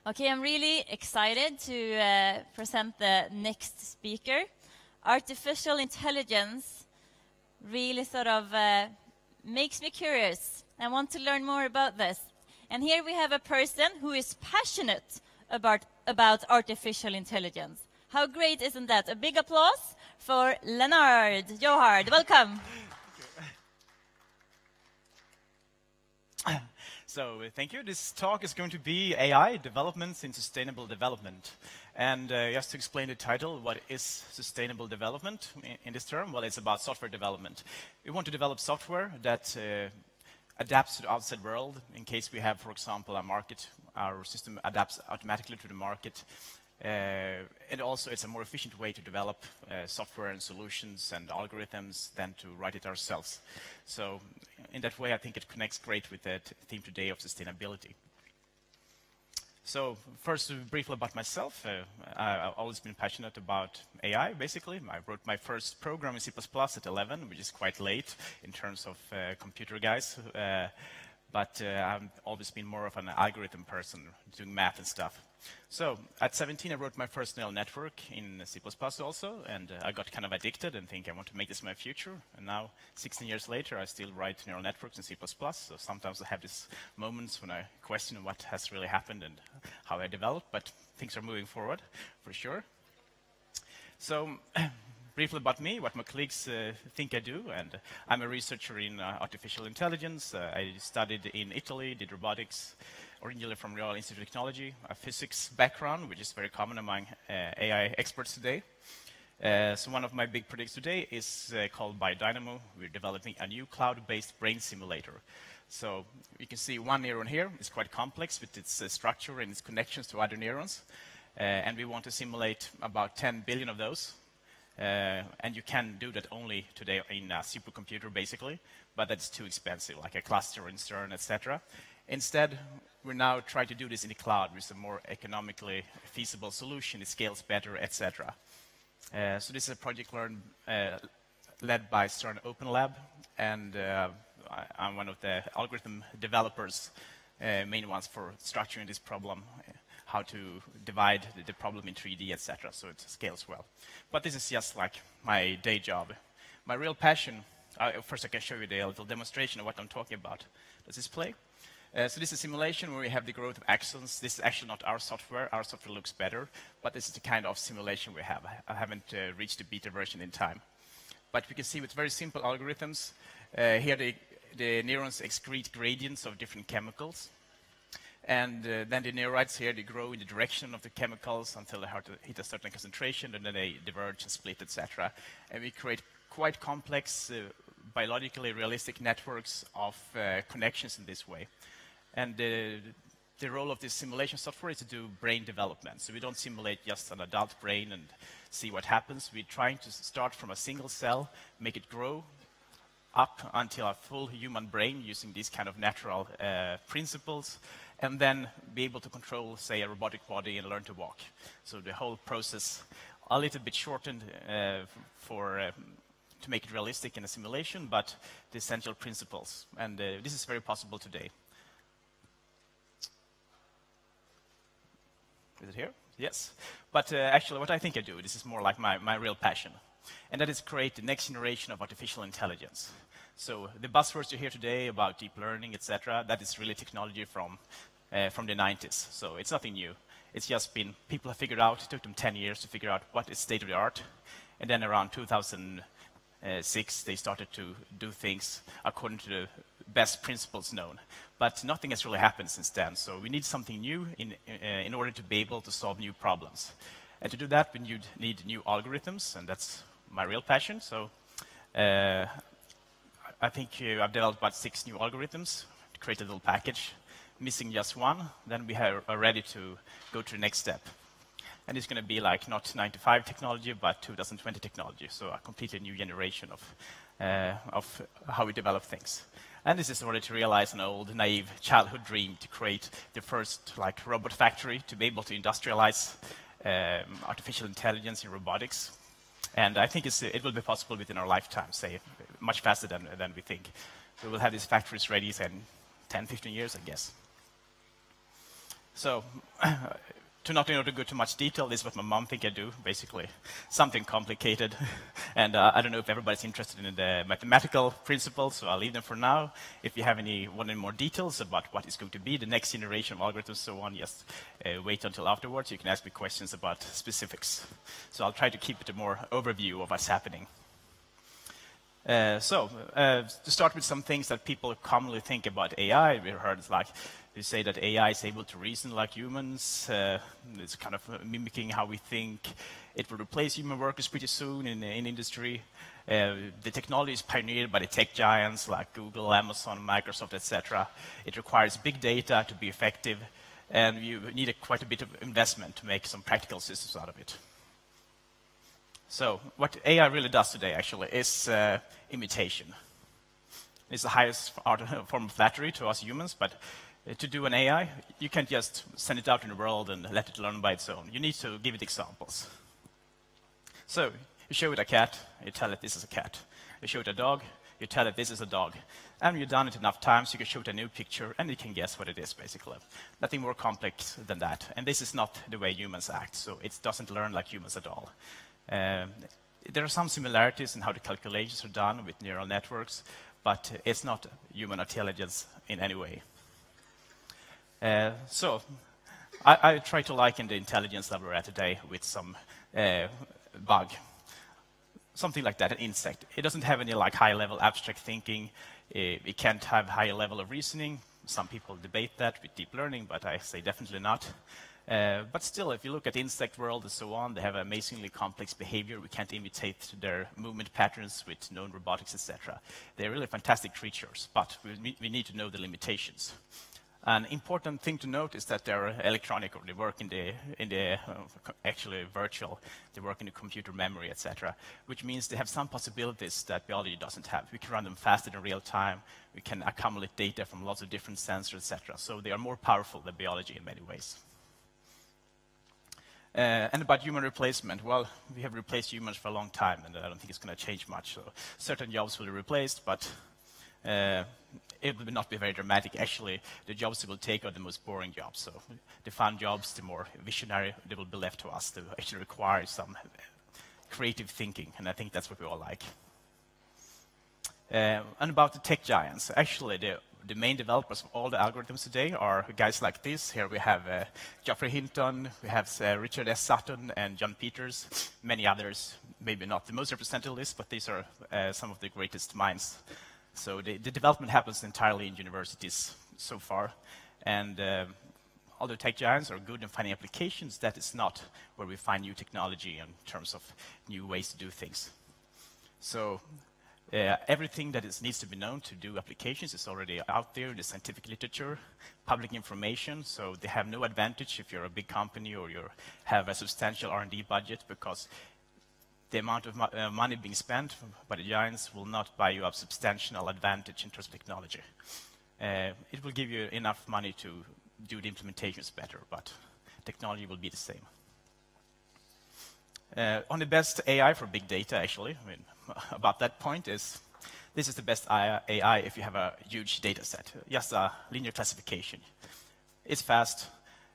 Okay, I'm really excited to present the next speaker. Artificial intelligence really sort of makes me curious. I want to learn more about this. And here we have a person who is passionate about artificial intelligence. How great isn't that? A big applause for Leonard Johard. Welcome. So, thank you. This talk is going to be AI, Developments in Sustainable Development. And just to explain the title, what is sustainable development in this term? Well, it's about software development. We want to develop software that adapts to the outside world in case we have, for example, a market. Our system adapts automatically to the market. And also, it's a more efficient way to develop software and solutions and algorithms than to write it ourselves. So, in that way, I think it connects great with the theme today of sustainability. So, first, briefly about myself. I've always been passionate about AI, basically. I wrote my first program in C++ at 11, which is quite late in terms of computer guys. But I've always been more of an algorithm person, doing math and stuff. So, at 17, I wrote my first neural network in C++ also, and I got kind of addicted and think I want to make this my future. And now, 16 years later, I still write neural networks in C++, so sometimes I have these moments when I question what has really happened and how I developed, but things are moving forward, for sure. So, briefly about me, what my colleagues think I do, and I'm a researcher in artificial intelligence. I studied in Italy, did robotics, originally from Royal Institute of Technology, a physics background, which is very common among AI experts today. So one of my big projects today is called Biodynamo. We're developing a new cloud-based brain simulator. So you can see one neuron here. It's quite complex with its structure and its connections to other neurons. And we want to simulate about 10 billion of those. And you can do that only today in a supercomputer, basically, but that's too expensive, like a cluster in CERN, etc. Instead, we're now trying to do this in the cloud with a more economically feasible solution. It scales better, etc. So this is a project led by CERN Open Lab, and I'm one of the algorithm developers, main ones for structuring this problem, how to divide the problem in 3D, etc. So it scales well. But this is just like my day job. My real passion, first I can show you the little demonstration of what I'm talking about. Does this play? So this is a simulation where we have the growth of axons. This is actually not our software. Our software looks better, but this is the kind of simulation we have. I haven't reached the beta version in time. But we can see with very simple algorithms, here the neurons excrete gradients of different chemicals. And then the neurites here, they grow in the direction of the chemicals until they hit a certain concentration, and then they diverge and split, etc. And we create quite complex, biologically realistic networks of connections in this way. And the role of this simulation software is to do brain development. So we don't simulate just an adult brain and see what happens. We're trying to start from a single cell, make it grow up until a full human brain using these kind of natural principles, and then be able to control, say, a robotic body and learn to walk. So the whole process a little bit shortened to make it realistic in a simulation, but the essential principles. And this is very possible today. Is it here? Yes. But actually, what I think I do, this is more like my real passion. And that is create the next generation of artificial intelligence. So the buzzwords you hear today about deep learning, etc., that is really technology from the 90s. So it's nothing new. It's just been, people have figured out, it took them 10 years to figure out what is state of the art. And then around 2006, they started to do things according to the best principles known. But nothing has really happened since then. So we need something new in order to be able to solve new problems. And to do that, we need new algorithms, and that's my real passion. So I think I've developed about 6 new algorithms to create a little package. Missing just one, then we are ready to go to the next step. And it's going to be like not 95 technology, but 2020 technology. So a completely new generation of how we develop things. And this is in order to realize an old, naive childhood dream to create the first robot factory to be able to industrialize artificial intelligence in robotics. And I think it will be possible within our lifetime, say, much faster than we think. So we'll have these factories ready in 10, 15 years, I guess. So, to not go too much detail, this is what my mom think I do, basically. Something complicated. And I don't know if everybody's interested in the mathematical principles, so I'll leave them for now. If you have any more details about what is going to be the next generation of algorithms, so on, just wait until afterwards. You can ask me questions about specifics. So I'll try to keep it a more overview of what's happening. To start with some things that people commonly think about AI, we heard like they say that AI is able to reason like humans. It's kind of mimicking how we think. It will replace human workers pretty soon in industry. The technology is pioneered by the tech giants like Google, Amazon, Microsoft, etc. It requires big data to be effective, and you need quite a bit of investment to make some practical systems out of it. So what AI really does today, actually, is imitation. It's the highest form of flattery to us humans, but to do an AI, you can't just send it out in the world and let it learn by its own. You need to give it examples. So you show it a cat, you tell it this is a cat. You show it a dog, you tell it this is a dog. And when you've done it enough times, you can show it a new picture, and it can guess what it is, basically. Nothing more complex than that. And this is not the way humans act, so it doesn't learn like humans at all. There are some similarities in how the calculations are done with neural networks, but it's not human intelligence in any way. So I try to liken the intelligence level we're at today with some bug. Something like that, an insect. It doesn't have any like high-level abstract thinking. It can't have higher level of reasoning. Some people debate that with deep learning, but I say definitely not. But still, if you look at the insect world and so on, they have amazingly complex behavior. We can't imitate their movement patterns with known robotics, etc. They're really fantastic creatures, but we need to know the limitations. An important thing to note is that they're electronic, or they work in the actually virtual. They work in the computer memory, etc., which means they have some possibilities that biology doesn't have. We can run them faster in real time. We can accumulate data from lots of different sensors, etc. So they are more powerful than biology in many ways. And about human replacement, well, we have replaced humans for a long time, and I don't think it's going to change much. So certain jobs will be replaced, but it will not be very dramatic. Actually, the jobs it will take are the most boring jobs. So the fun jobs, the more visionary, they will be left to us. They actually require some creative thinking, and I think that's what we all like. And about the tech giants, actually, the main developers of all the algorithms today are guys like this. Here we have Geoffrey Hinton, we have Richard S. Sutton, and John Peters, many others. Maybe not the most representative list, but these are some of the greatest minds. So the development happens entirely in universities so far. And all the tech giants are good in finding applications. That is not where we find new technology in terms of new ways to do things. So everything that needs to be known to do applications is already out there in the scientific literature, public information. So they have no advantage if you're a big company or you have a substantial R&D budget, because the amount of money being spent by the giants will not buy you a substantial advantage in terms of technology. It will give you enough money to do the implementations better, but technology will be the same. On the best AI for big data, actually, I mean, about that point is, this is the best AI if you have a huge data set, just a linear classification. It's fast.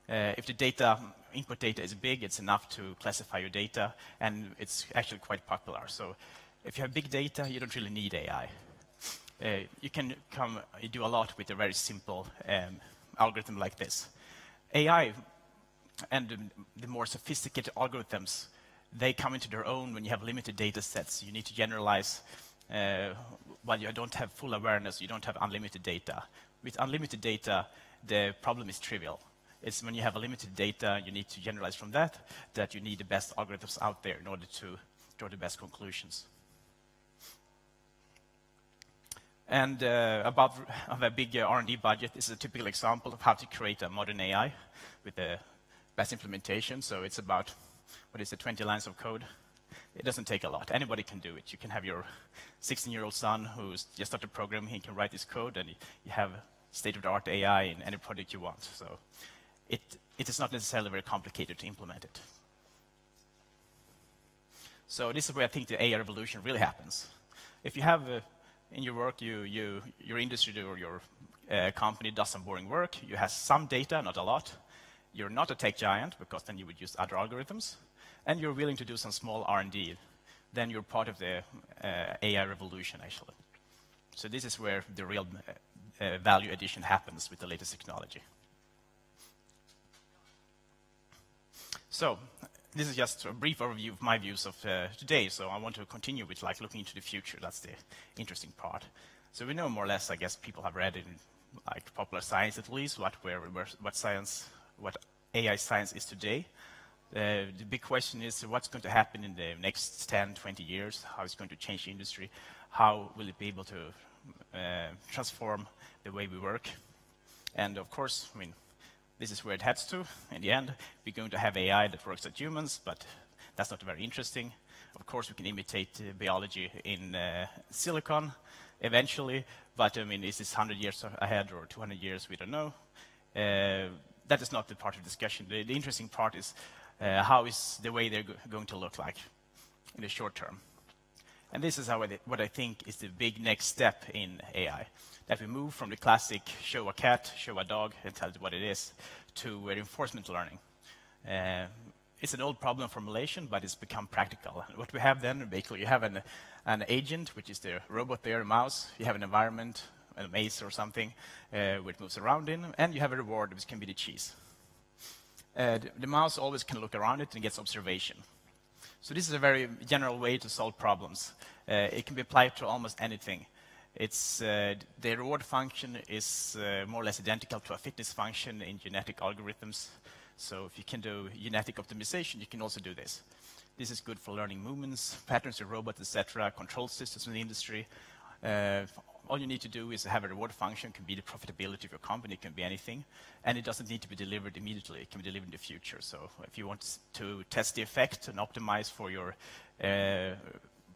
If the input data is big, it's enough to classify your data, and it's actually quite popular. So if you have big data, you don't really need AI. You can do a lot with a very simple algorithm like this. AI and the more sophisticated algorithms, they come into their own when you have limited data sets. You need to generalize. While you don't have full awareness, you don't have unlimited data. With unlimited data, the problem is trivial. It's when you have a limited data, you need to generalize from that you need the best algorithms out there in order to draw the best conclusions. And about a big R&D budget, this is a typical example of how to create a modern AI with the best implementation. So it's about, 20 lines of code. It doesn't take a lot. Anybody can do it. You can have your 16-year-old son who's just started programming. He can write this code, and you have state-of-the-art AI in any project you want. So it is not necessarily very complicated to implement it. So this is where I think the AI revolution really happens. If you have in your work, your industry or your company does some boring work, you have some data, not a lot, you're not a tech giant, because then you would use other algorithms, and you're willing to do some small R&D, then you're part of the AI revolution, actually. So this is where the real value addition happens with the latest technology. So this is just a brief overview of my views of today. So I want to continue with looking into the future. That's the interesting part. So we know more or less, I guess people have read in popular science at least, what AI science is today. The big question is what's going to happen in the next 10, 20 years, how it's going to change the industry, how will it be able to transform the way we work. And of course, I mean, this is where it heads to. In the end, we're going to have AI that works at humans, but that's not very interesting. Of course, we can imitate biology in silicon eventually, but I mean, is this 100 years ahead or 200 years? We don't know. That is not the part of the discussion. The interesting part is how is the way they're going to look like in the short term. And this is what I think is the big next step in AI, that we move from the classic show a cat, show a dog, and tell it what it is, to reinforcement learning. It's an old problem formulation, but it's become practical. And what we have then, basically, you have an agent, which is the robot there, a mouse. You have an environment, a maze or something, which moves around in, and you have a reward, which can be the cheese. The mouse always can look around it and gets observation. So this is a very general way to solve problems. It can be applied to almost anything. The reward function is more or less identical to a fitness function in genetic algorithms. So if you can do genetic optimization, you can also do this. This is good for learning movements, patterns of robots, etc., control systems in the industry. All you need to do is have a reward function. It can be the profitability of your company, it can be anything. And it doesn't need to be delivered immediately. It can be delivered in the future. So if you want to test the effect and optimize for your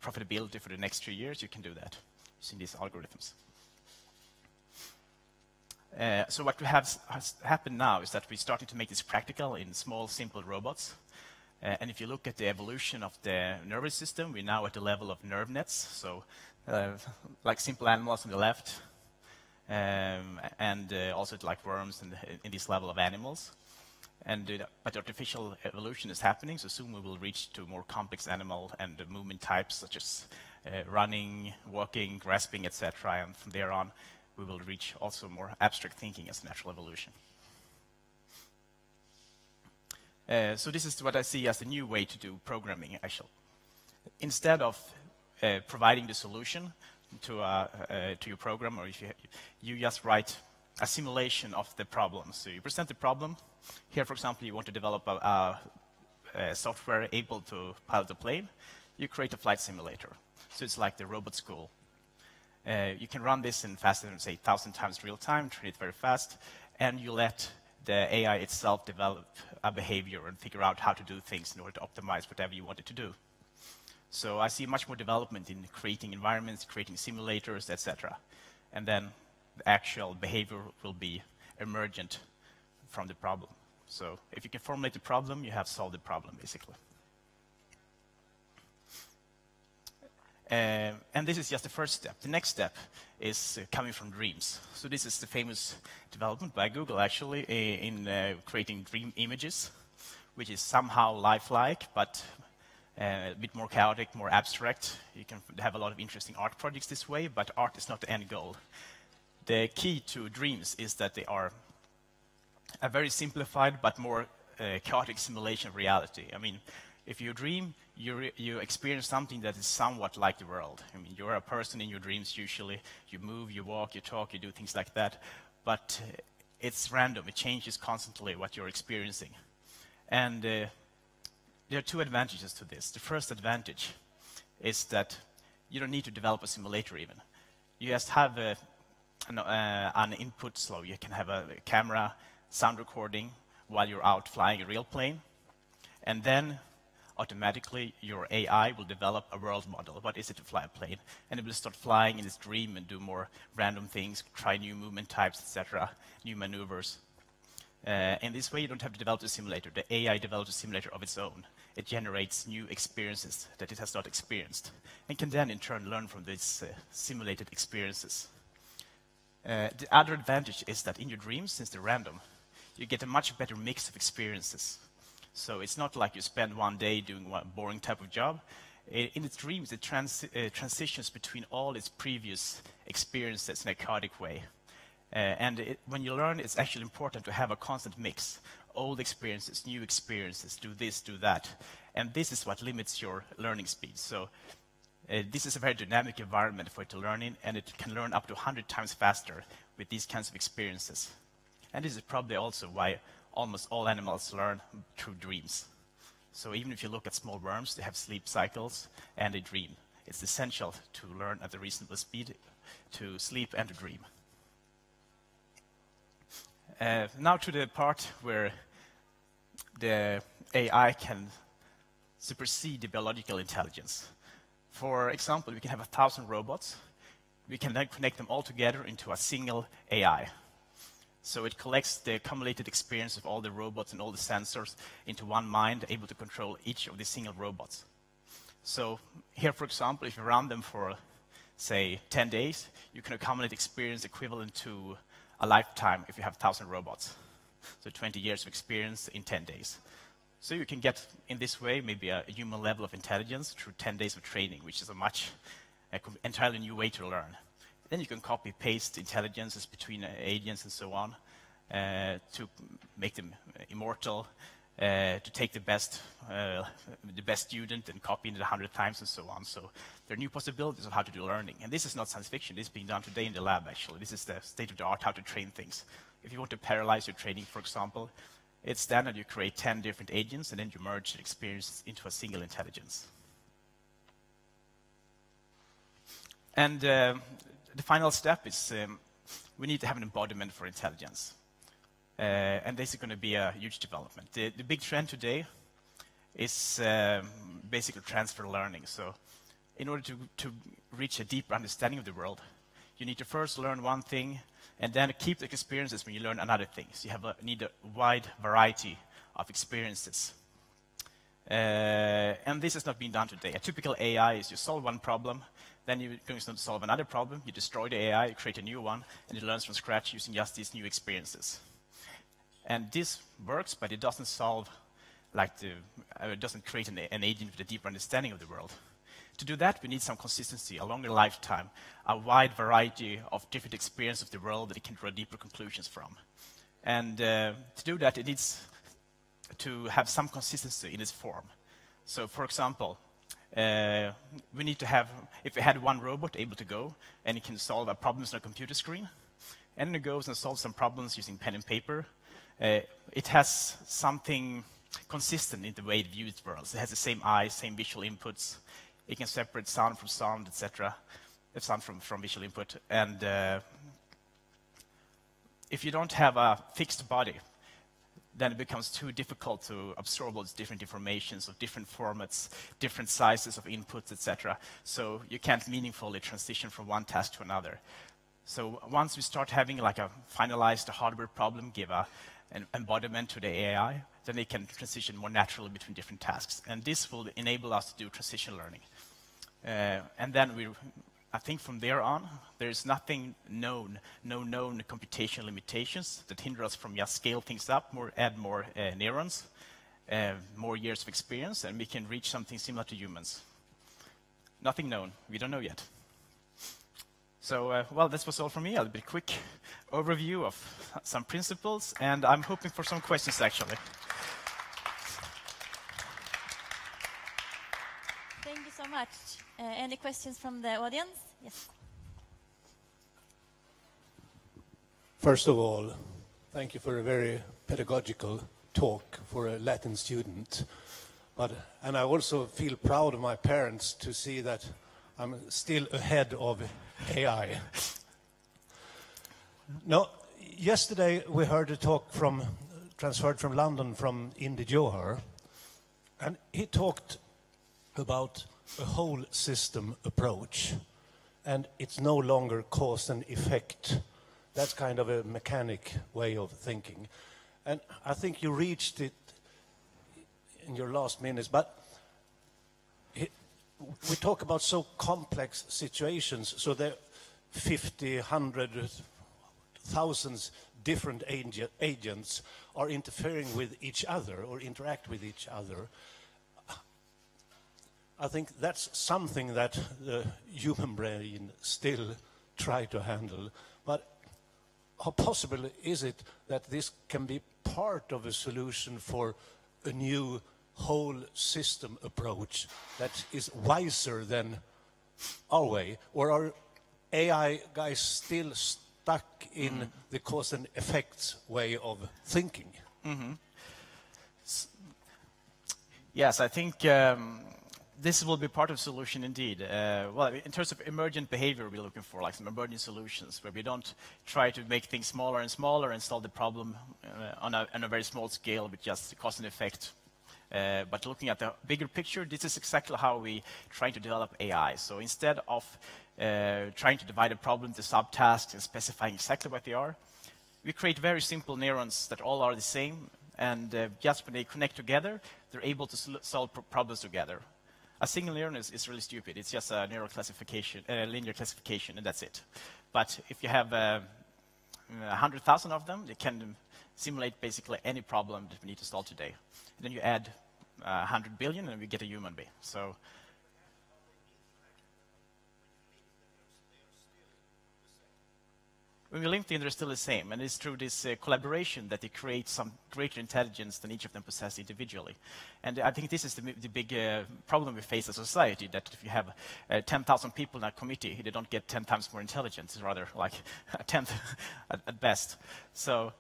profitability for the next 3 years, you can do that using these algorithms. So what has happened now is that we're starting to make this practical in small, simple robots. And if you look at the evolution of the nervous system, we're now at the level of nerve nets. So like simple animals on the left, and also like worms in this level of animals. But artificial evolution is happening, so soon we will reach to more complex animal and movement types such as running, walking, grasping, etc. And from there on, we will reach also more abstract thinking as natural evolution. So this is what I see as a new way to do programming, actually. Instead of providing the solution to your program, or if you just write a simulation of the problem. So you present the problem. Here, for example, you want to develop a software able to pilot a plane. You create a flight simulator. So it's like the robot school. You can run this in faster than, say, 1,000 times real time, train it very fast, and you let the AI itself develop a behavior and figure out how to do things in order to optimize whatever you want it to do. So I see much more development in creating environments, creating simulators, etc. And then the actual behavior will be emergent from the problem. So if you can formulate the problem, you have solved the problem, basically. And this is just the first step. The next step is coming from dreams. So this is the famous development by Google, actually, in creating dream images, which is somehow lifelike, but a bit more chaotic, more abstract. You can have a lot of interesting art projects this way, but art is not the end goal. The key to dreams is that they are a very simplified but more chaotic simulation of reality. I mean, if you dream, you experience something that is somewhat like the world. I mean, you're a person in your dreams usually. You move, you walk, you talk, you do things like that. But it's random. It changes constantly what you're experiencing. And there are two advantages to this. The first advantage is that you don't need to develop a simulator even. You just have an input flow. You can have a camera, sound recording while you're out flying a real plane. And then automatically your AI will develop a world model. What is it to fly a plane? And it will start flying in its dream and do more random things, try new movement types, etc., new maneuvers. In this way, you don't have to develop a simulator. The AI develops a simulator of its own. It generates new experiences that it has not experienced, and can then, in turn, learn from these simulated experiences. The other advantage is that in your dreams, since they're random, you get a much better mix of experiences. So it's not like you spend one day doing one boring type of job. In its dreams, it transitions between all its previous experiences in a chaotic way. When you learn, it's actually important to have a constant mix. Old experiences, new experiences, do this, do that. And this is what limits your learning speed. So this is a very dynamic environment for it to learn in, and it can learn up to 100 times faster with these kinds of experiences. And this is probably also why almost all animals learn through dreams. So even if you look at small worms, they have sleep cycles and they dream. It's essential to learn at a reasonable speed to sleep and to dream. Now to the part where the AI can supersede the biological intelligence. For example, we can have 1,000 robots. We can then connect them all together into a single AI. So it collects the accumulated experience of all the robots and all the sensors into one mind, able to control each of the single robots. So here, for example, if you run them for, say, 10 days, you can accumulate experience equivalent to a lifetime if you have 1,000 robots. So 20 years of experience in 10 days. So you can get, in this way, maybe a human level of intelligence through 10 days of training, which is an entirely new way to learn. Then you can copy-paste intelligences between agents and so on to make them immortal, to take the best student and copy it 100 times and so on. So there are new possibilities of how to do learning. And this is not science fiction. This is being done today in the lab, actually. This is the state-of-the-art how to train things. If you want to parallelize your training, for example, it's standard you create 10 different agents and then you merge the experience into a single intelligence. And the final step is we need to have an embodiment for intelligence. And this is going to be a huge development. The big trend today is basically transfer learning. So in order to reach a deeper understanding of the world, you need to first learn one thing and then keep the experiences when you learn another thing. So you need a wide variety of experiences. And this has not been done today. A typical AI is you solve one problem, then you're going to solve another problem, you destroy the AI, you create a new one, and it learns from scratch using just these new experiences. And this works, but it doesn't solve, it doesn't create an agent with a deeper understanding of the world. To do that, we need some consistency, a longer lifetime, a wide variety of different experiences of the world that it can draw deeper conclusions from. And to do that, it needs to have some consistency in its form. So, for example, we need to have, if we had one robot able to go and it can solve a problem on a computer screen, and it goes and solves some problems using pen and paper, it has something consistent in the way it views worlds. It has the same eyes, same visual inputs. It can separate sound from sound, etc. Sound from visual input. And if you don't have a fixed body, then it becomes too difficult to absorb all these different informations of different formats, different sizes of inputs, etc. So you can't meaningfully transition from one task to another. So once we start having like a finalized hardware problem, give an embodiment to the AI, then it can transition more naturally between different tasks. And this will enable us to do transition learning. And then I think from there on, there's nothing known, no known computational limitations that hinder us from just scale things up, add more neurons, more years of experience, and we can reach something similar to humans. Nothing known. We don't know yet. So, well, this was all from me. A bit quick overview of some principles, and I'm hoping for some questions, actually. Thank you so much. Any questions from the audience? Yes. First of all, thank you for a very pedagogical talk for a Latin student. And I also feel proud of my parents to see that I'm still ahead of AI. Now, yesterday we heard a talk transferred from London from Leonard Johard, and he talked about a whole system approach, and it's no longer cause and effect. That's kind of a mechanic way of thinking. And I think you reached it in your last minutes, but we talk about so complex situations, so there are 50, 100, thousands different agents are interfering with each other or interact with each other, I think that's something that the human brain still try to handle. But how possible is it that this can be part of a solution for a new whole system approach that is wiser than our way? Or are AI guys still stuck in the cause and effects way of thinking? Yes, I think this will be part of the solution indeed. Well, in terms of emergent behavior, we're looking for like some emergent solutions where we don't try to make things smaller and smaller and solve the problem on a very small scale with just cause and effect. But looking at the bigger picture, this is exactly how we try to develop AI. So instead of trying to divide a problem into subtasks and specifying exactly what they are, we create very simple neurons that all are the same, and just when they connect together, they're able to solve problems together. A single neuron is really stupid. It's just a neural classification, linear classification, and that's it. But if you have 100,000 of them, they can simulate basically any problem that we need to solve today. And then you add 100 billion, and we get a human being. So. When we link them, they're still the same, and it's through this collaboration that they create some greater intelligence than each of them possess individually. And I think this is the big problem we face as a society, that if you have 10,000 people in a committee, they don't get 10 times more intelligence. It's rather like a tenth at best. So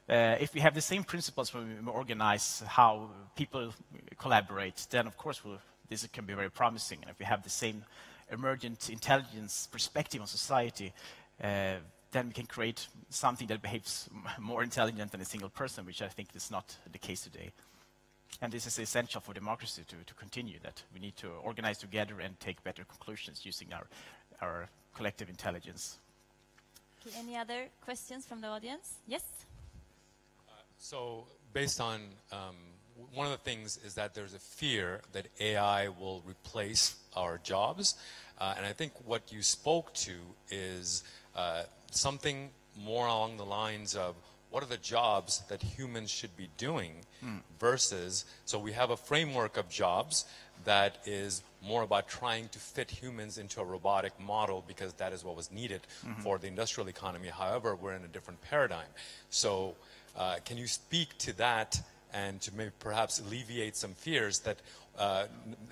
if we have the same principles when we organize how people collaborate, then of course this can be very promising. And if we have the same emergent intelligence perspective on society, then we can create something that behaves more intelligent than a single person, which I think is not the case today. And this is essential for democracy to continue, that we need to organize together and take better conclusions using our collective intelligence. Okay, any other questions from the audience? Yes? So based on, one of the things is that there's a fear that AI will replace our jobs. And I think what you spoke to is something more along the lines of what are the jobs that humans should be doing versus, so we have a framework of jobs that is more about trying to fit humans into a robotic model because that is what was needed for the industrial economy. However, we're in a different paradigm. So can you speak to that and to maybe perhaps alleviate some fears that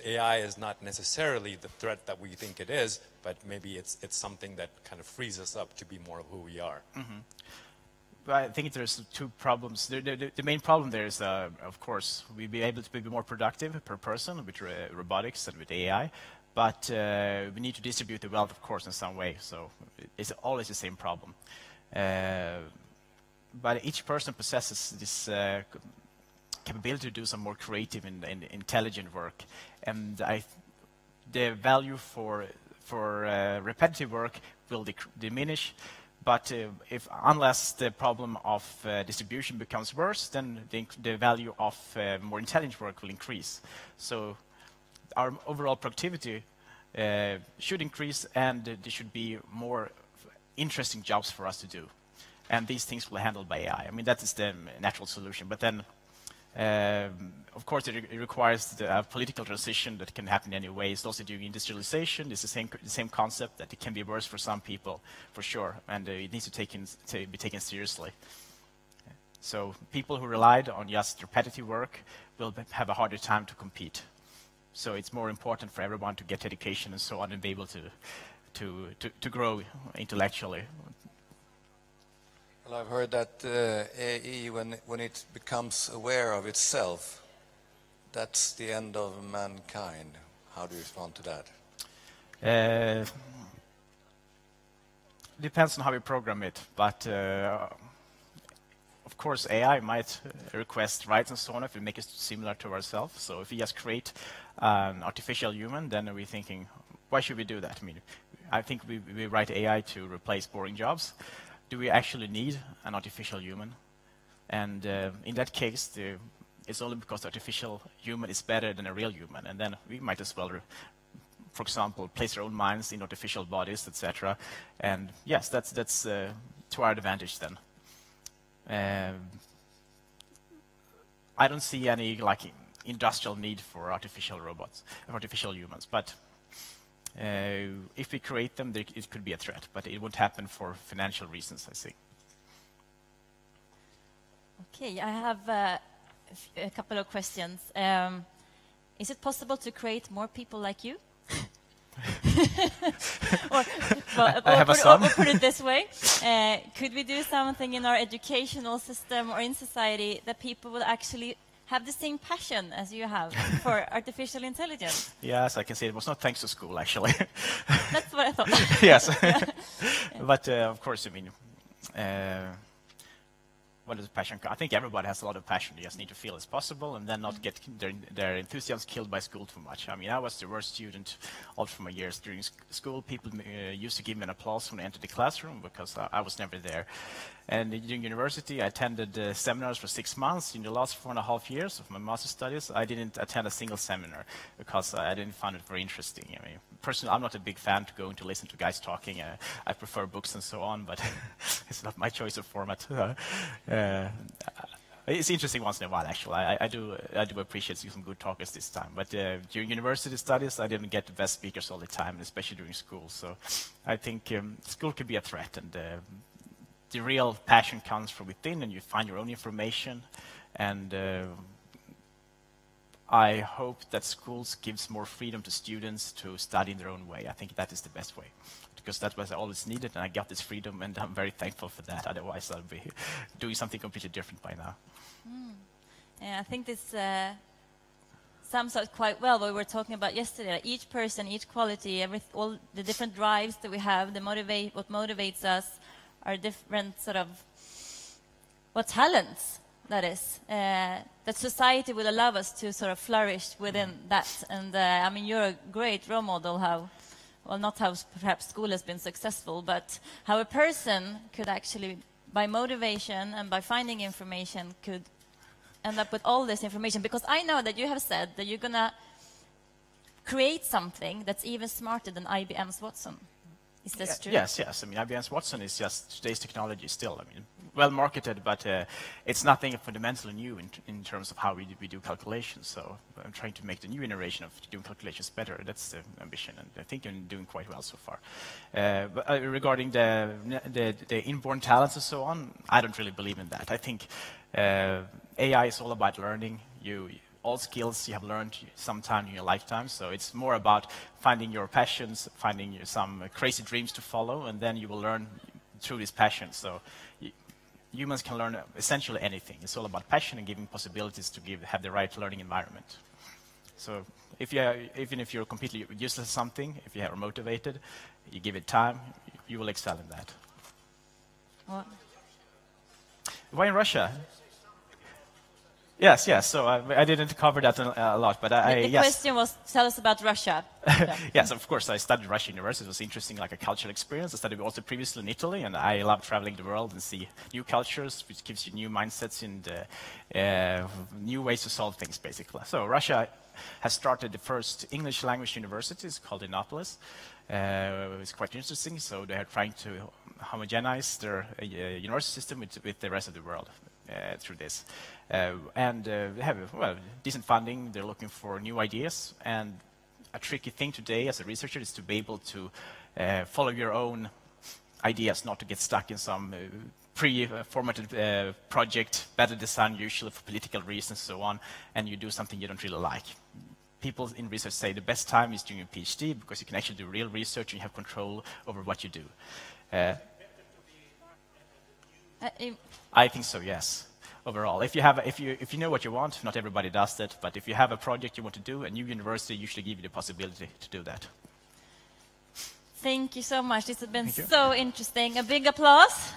AI is not necessarily the threat that we think it is, but maybe it's something that kind of frees us up to be more of who we are? Well, I think there's two problems. The main problem there is, of course, we'll be able to be more productive per person with robotics and with AI, but we need to distribute the wealth, of course, in some way. So it's always the same problem. But each person possesses this capability to do some more creative and intelligent work, and the value for repetitive work will diminish. But unless the problem of distribution becomes worse, then the value of more intelligent work will increase. So our overall productivity should increase, and there should be more interesting jobs for us to do. And these things will be handled by AI. I mean, that is the natural solution. But then, of course, it requires a political transition that can happen anyway. It's also doing industrialization. It's the same concept, that it can be worse for some people, for sure, and it needs to be taken seriously. So people who relied on just repetitive work will have a harder time to compete. So it's more important for everyone to get education and so on and be able to grow intellectually. Well, I've heard that AI, when it becomes aware of itself, that's the end of mankind. How do you respond to that? Depends on how we program it, but of course AI might request rights and so on if we make it similar to ourselves. So if we just create an artificial human, then we're thinking, why should we do that? I mean, I think we write AI to replace boring jobs. Do we actually need an artificial human? And in that case, it's only because the artificial human is better than a real human. And then we might as well, for example, place our own minds in artificial bodies, etc. And yes, that's to to our advantage then. I don't see any like industrial need for artificial robots, artificial humans, but if we create them, it could be a threat, but it won't happen for financial reasons, I think. Okay, I have a couple of questions. Is it possible to create more people like you? or put it this way, could we do something in our educational system or in society that people will actually have the same passion as you have for artificial intelligence? Yes, I can say it was not thanks to school, actually. That's what I thought. Yes. But of course, I mean, what is passion? I think everybody has a lot of passion. You just need to feel it's possible and then not get their enthusiasm killed by school too much. I mean, I was the worst student all through my years during school. People used to give me an applause when I entered the classroom because I was never there. And during university, I attended seminars for 6 months. In the last 4.5 years of my master's studies, I didn't attend a single seminar because I didn't find it very interesting. I mean, personally, I'm not a big fan to going to listen to guys talking. I prefer books and so on, but it's not my choice of format. It's interesting once in a while, actually. I do appreciate some good talkers this time. But during university studies, I didn't get the best speakers all the time, especially during school. So I think school could be a threat, and the real passion comes from within, and you find your own information. And I hope that schools gives more freedom to students to study in their own way. I think that is the best way, because that was always needed, and I got this freedom, and I'm very thankful for that. Otherwise, I'd be doing something completely different by now. Yeah, I think this sums up quite well what we were talking about yesterday. Like each person, each quality, all the different drives that we have, what motivates us, are different sort of talents, that is, that society will allow us to sort of flourish within that. And I mean, you're a great role model not how perhaps school has been successful, but how a person could actually, by motivation and by finding information, could end up with all this information. Because I know that you have said that you're going to create something that's even smarter than IBM's Watson. Is this true? Yes. I mean, IBM's Watson is just today's technology still. I mean, well marketed, but it's nothing fundamentally new in terms of how we do calculations. So I'm trying to make the new generation of doing calculations better. That's the ambition, and I think I'm doing quite well so far. But regarding the inborn talents and so on, I don't really believe in that. I think AI is all about learning. All skills you have learned sometime in your lifetime. So it's more about finding your passions, finding some crazy dreams to follow, and then you will learn through these passions. So humans can learn essentially anything. It's all about passion and giving possibilities to have the right learning environment. So even if you're completely useless at something, if you are motivated, you give it time, you will excel in that. What? Why in Russia? Yes. So I didn't cover that a lot, but the yes. question was, tell us about Russia. Yes, of course. I studied Russian university. It was interesting, like a cultural experience. I studied also previously in Italy, and I love traveling the world and see new cultures, which gives you new mindsets and new ways to solve things, basically. So Russia has started the first English language university. It's called Innopolis. It's quite interesting. So they are trying to homogenize their university system with the rest of the world. Through this. And they have decent funding. They're looking for new ideas. And a tricky thing today as a researcher is to be able to follow your own ideas, not to get stuck in some pre-formatted project, better designed usually for political reasons and so on, and you do something you don't really like. People in research say the best time is doing a PhD because you can actually do real research and you have control over what you do. I think so, yes. Overall, if you know what you want, not everybody does that, but if you have a project you want to do, a new university usually give you the possibility to do that. Thank you so much. This has been so interesting. A big applause.